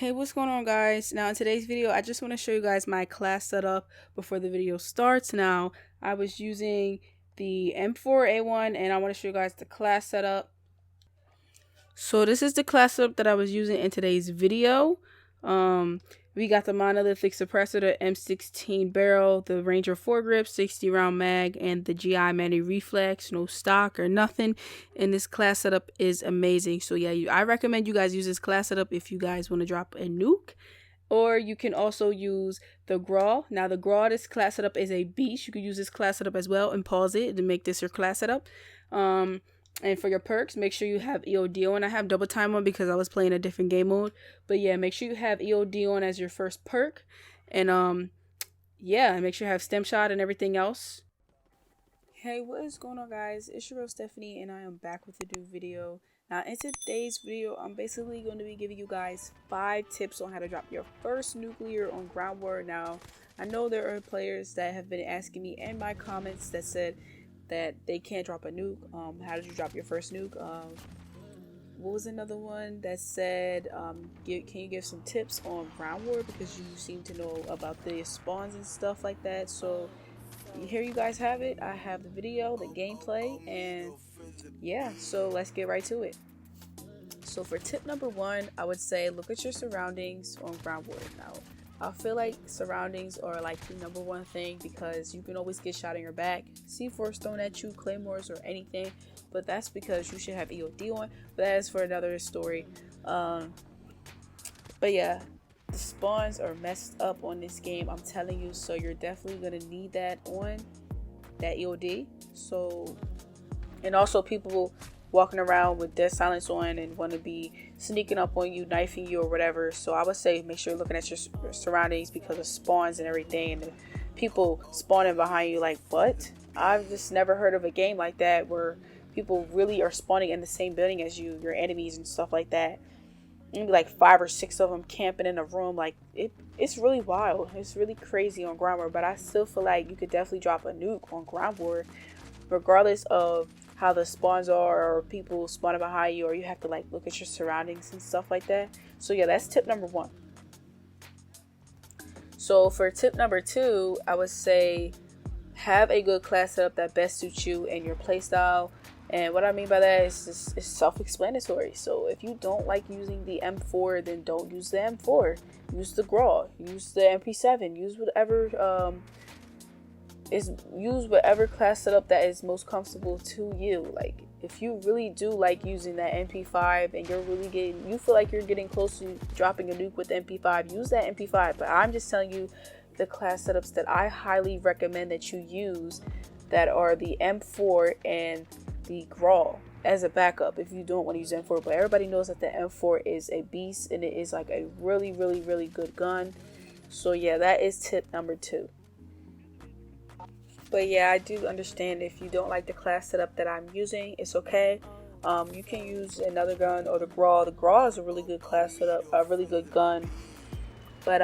Hey, what's going on, guys? Now in today's video I just want to show you guys my class setup before the video starts. Now I was using the M4A1 and I want to show you guys the class setup. So this is the class setup that I was using in today's video. We got the monolithic suppressor, the M16 barrel, the Ranger foregrip, 60 round mag, and the GI Mani reflex. No stock or nothing. And this class setup is amazing. So yeah, I recommend you guys use this class setup if you guys want to drop a nuke. Or you can also use the Graw. Now the Graw, this class setup is a beast. You could use this class setup as well and pause it to make this your class setup. And for your perks, make sure you have EOD on. I have double time on because I was playing a different game mode. But yeah, make sure you have EOD on as your first perk. And yeah, make sure you have stem shot and everything else. Hey, what is going on, guys? It's your girl Stephanie and I am back with a new video. Now in today's video, I'm basically going to be giving you guys 5 tips on how to drop your first nuclear on ground war. Now, I know there are players that have been asking me in my comments that said that they can't drop a nuke. How did you drop your first nuke? What was another one that said, can you give some tips on ground war because you seem to know about the spawns and stuff like that. So here you guys have it. I have the video, the gameplay, and yeah, so let's get right to it. So for tip number 1, I would say look at your surroundings on ground war. Now I feel like surroundings are like the number 1 thing because you can always get shot in your back, C4s thrown at you, claymores or anything, but that's because you should have EOD on, but that is for another story. But yeah, the spawns are messed up on this game, I'm telling you, so you're definitely gonna need that on, that EOD. So, and also people walking around with dead silence on and want to be sneaking up on you, knifing you or whatever. So I would say make sure you're looking at your surroundings because of spawns and everything, and the people spawning behind you. Like, what? I've just never heard of a game like that where people really are spawning in the same building as you, your enemies and stuff like that. Maybe like 5 or 6 of them camping in a room. Like, it's really wild. It's really crazy on ground war, but I still feel like you could definitely drop a nuke on ground war regardless of how the spawns are or people spawning behind you, or you have to like look at your surroundings and stuff like that. So yeah, that's tip number 1. So for tip number 2, I would say have a good class setup that best suits you and your playstyle. And what I mean by that is it's self-explanatory. So if you don't like using the M4, then don't use the M4. Use the Graw, use the MP7, use whatever class setup that is most comfortable to you. Like, if you really do like using that MP5 and you feel like you're getting close to dropping a nuke with the MP5, use that MP5. But I'm just telling you the class setups that I highly recommend that you use, that are the M4 and the Graw as a backup if you don't want to use M4. But everybody knows that the M4 is a beast and it is like a really, really, really good gun. So yeah, that is tip number 2. But yeah, I do understand if you don't like the class setup that I'm using, it's okay. You can use another gun or the Graw. The Graw is a really good class setup, a really good gun. But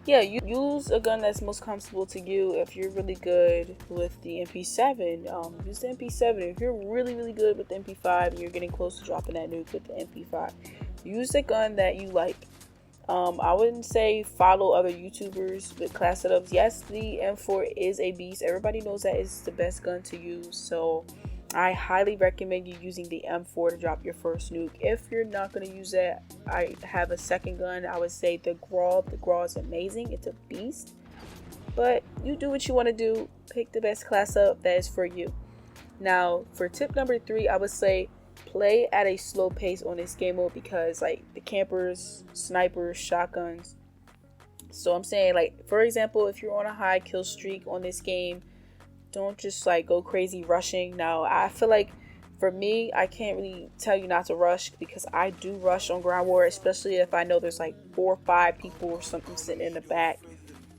yeah, you use a gun that's most comfortable to you. If you're really good with the MP7, use the MP7. If you're really, really good with the MP5 and you're getting close to dropping that nuke with the MP5, use the gun that you like. I wouldn't say follow other YouTubers with class setups. Yes, the M4 is a beast. Everybody knows that it's the best gun to use. So I highly recommend you using the M4 to drop your first nuke. If you're not going to use that, I have a second gun. I would say the Graw. The Graw is amazing. It's a beast. But you do what you want to do. Pick the best class up that is for you. Now, for tip number 3, I would say play at a slow pace on this game mode because like the campers, snipers, shotguns. So I'm saying, like, for example, if you're on a high kill streak on this game, don't just like go crazy rushing. Now I feel like for me, I can't really tell you not to rush because I do rush on ground war, especially if I know there's like 4 or 5 people or something sitting in the back.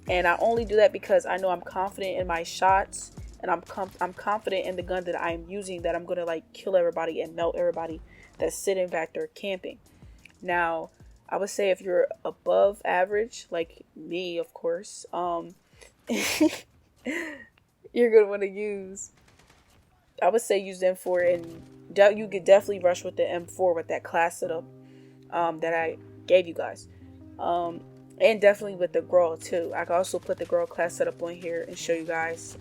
And I only do that because I know I'm confident in my shots and I'm confident in the gun that I'm using, that I'm gonna like kill everybody and melt everybody that's sitting back there camping. Now I would say if you're above average, like me of course, you're gonna want to use, I would say use the M4, and you could definitely rush with the M4 with that class setup that I gave you guys. And definitely with the girl too. I can also put the girl class setup on here and show you guys.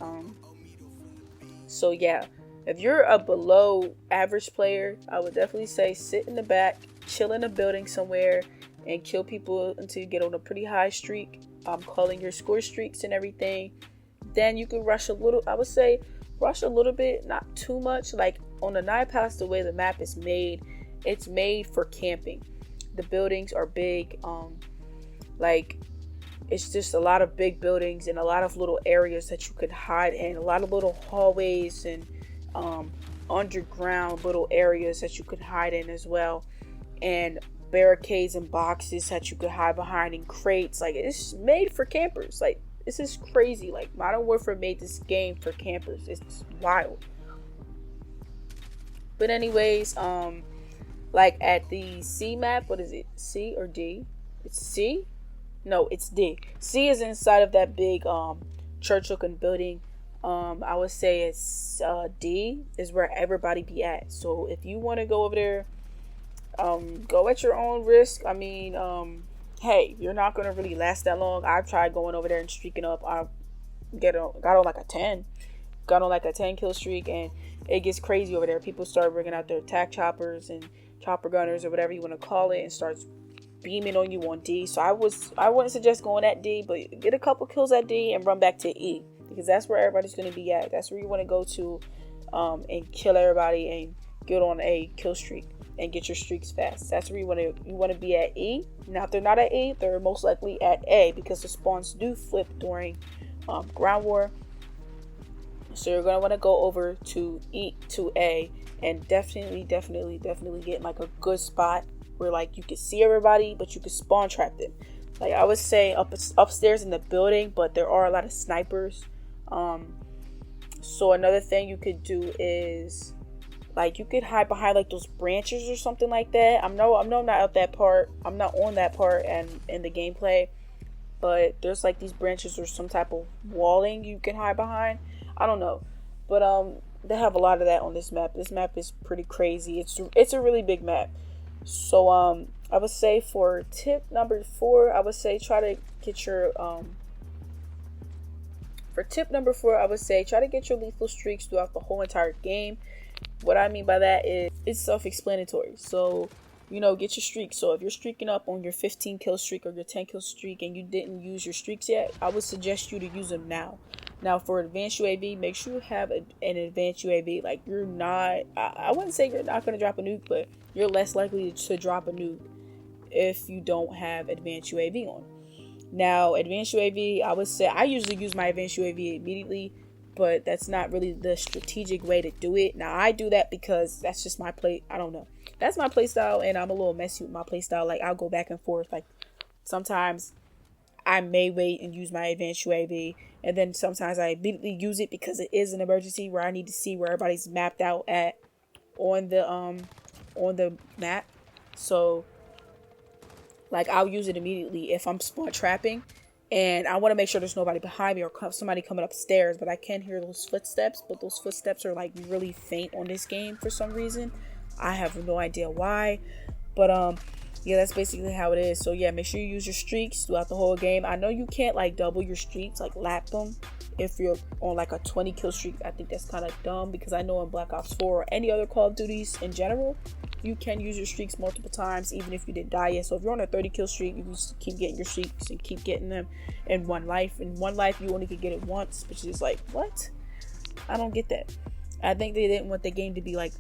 So yeah, if you're a below average player, I would definitely say sit in the back, chill in a building somewhere, and kill people until you get on a pretty high streak. Calling your score streaks and everything. Then you can rush a little. I would say rush a little bit, not too much. Like on the 9 pass, the way the map is made, it's made for camping. The buildings are big. Like it's just a lot of big buildings and a lot of little areas that you could hide in. A lot of little hallways and underground little areas that you could hide in as well. And barricades and boxes that you could hide behind, and crates. Like it's made for campers. Like this is crazy. Like Modern Warfare made this game for campers. It's wild. But anyways, like at the C map, what is it? C or D? It's C? No, it's D. C is inside of that big church looking building. I would say it's D is where everybody be at. So if you want to go over there, go at your own risk. I mean, hey, you're not gonna really last that long. I've tried going over there and streaking up. I got on like a 10 kill streak, and it gets crazy over there. People start bringing out their attack choppers and chopper gunners or whatever you want to call it, and starts beaming on you on D. So I wouldn't suggest going at D, but get a couple kills at D and run back to E, because that's where everybody's gonna be at. That's where you want to go to, and kill everybody and get on a kill streak and get your streaks fast. That's where you want to be at E. Now if they're not at E, they're most likely at A, because the spawns do flip during ground war. So you're gonna want to go over to E to A, and definitely get in like a good spot where like you can see everybody, but you can spawn trap them. Like I would say upstairs in the building, but there are a lot of snipers. So another thing you could do is, like, you could hide behind like those branches or something like that. I'm not at that part. I'm not on that part and in the gameplay, but there's like these branches or some type of walling you can hide behind. I don't know, but they have a lot of that on this map. This map is pretty crazy. It's a really big map. So I would say for tip number 4, I would say try to get your for tip number 4, I would say try to get your lethal streaks throughout the whole entire game. What I mean by that is it's self-explanatory. So, you know, get your streaks. So if you're streaking up on your 15 kill streak or your 10 kill streak and you didn't use your streaks yet, I would suggest you to use them now. Now for advanced UAV, make sure you have an advanced UAV. Like you're not, I wouldn't say you're not going to drop a nuke, but you're less likely to drop a nuke if you don't have advanced UAV on. Now advanced UAV, I would say I usually use my advanced UAV immediately, but that's not really the strategic way to do it. Now I do that because that's just my play. I don't know. That's my play style, and I'm a little messy with my play style. Like I'll go back and forth. Like sometimes I may wait and use my advanced UAV, and then sometimes I immediately use it because it is an emergency where I need to see where everybody's mapped out at on the map. So like I'll use it immediately if I'm spawn trapping and I want to make sure there's nobody behind me or somebody coming upstairs, but I can hear those footsteps, but those footsteps are like really faint on this game for some reason. I have no idea why, but yeah, that's basically how it is. So yeah, make sure you use your streaks throughout the whole game. I know you can't like double your streaks, like lap them if you're on like a 20 kill streak. I think that's kind of dumb, because I know in Black Ops 4 or any other Call of Duties in general, you can use your streaks multiple times even if you didn't die yet. So if you're on a 30 kill streak, you can just keep getting your streaks and keep getting them in one life. In one life, you only could get it once, which is like, what? I don't get that. I think they didn't want the game to be like,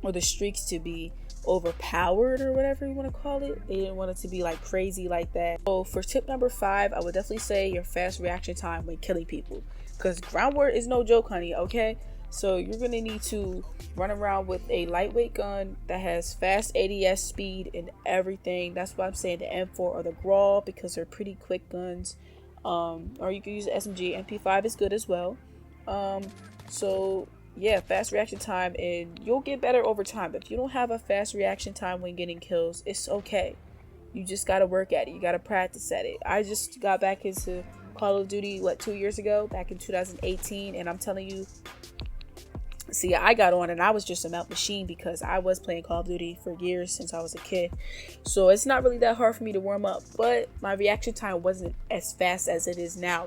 or the streaks to be overpowered or whatever you want to call it. They didn't want it to be like crazy like that. So for tip number 5, I would definitely say your fast reaction time when killing people, because ground war is no joke, honey. Okay, so you're gonna need to run around with a lightweight gun that has fast ADS speed and everything. That's why I'm saying the M4 or the Grawl, because they're pretty quick guns. Or you can use the SMG. MP5 is good as well. So yeah, fast reaction time, and you'll get better over time. If you don't have a fast reaction time when getting kills, it's okay. You just gotta work at it. You gotta practice at it. I just got back into Call of Duty 2 years ago, back in 2018, and I'm telling you, See, I got on and I was just a melt machine because I was playing Call of Duty for years since I was a kid. So it's not really that hard for me to warm up, but my reaction time wasn't as fast as it is now.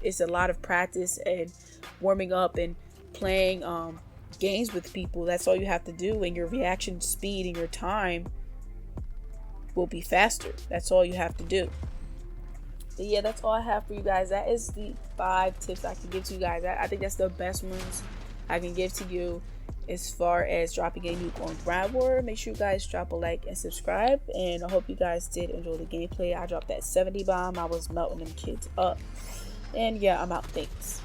It's a lot of practice and warming up and playing games with people. That's all you have to do, and your reaction speed and your time will be faster. That's all you have to do. But yeah, that's all I have for you guys. That is the 5 tips I can give to you guys. I think that's the best ones I can give to you as far as dropping a nuke on Ground War. Make sure you guys drop a like and subscribe, and I hope you guys did enjoy the gameplay. I dropped that 70 bomb. I was melting them kids up, and yeah, I'm out. Thanks.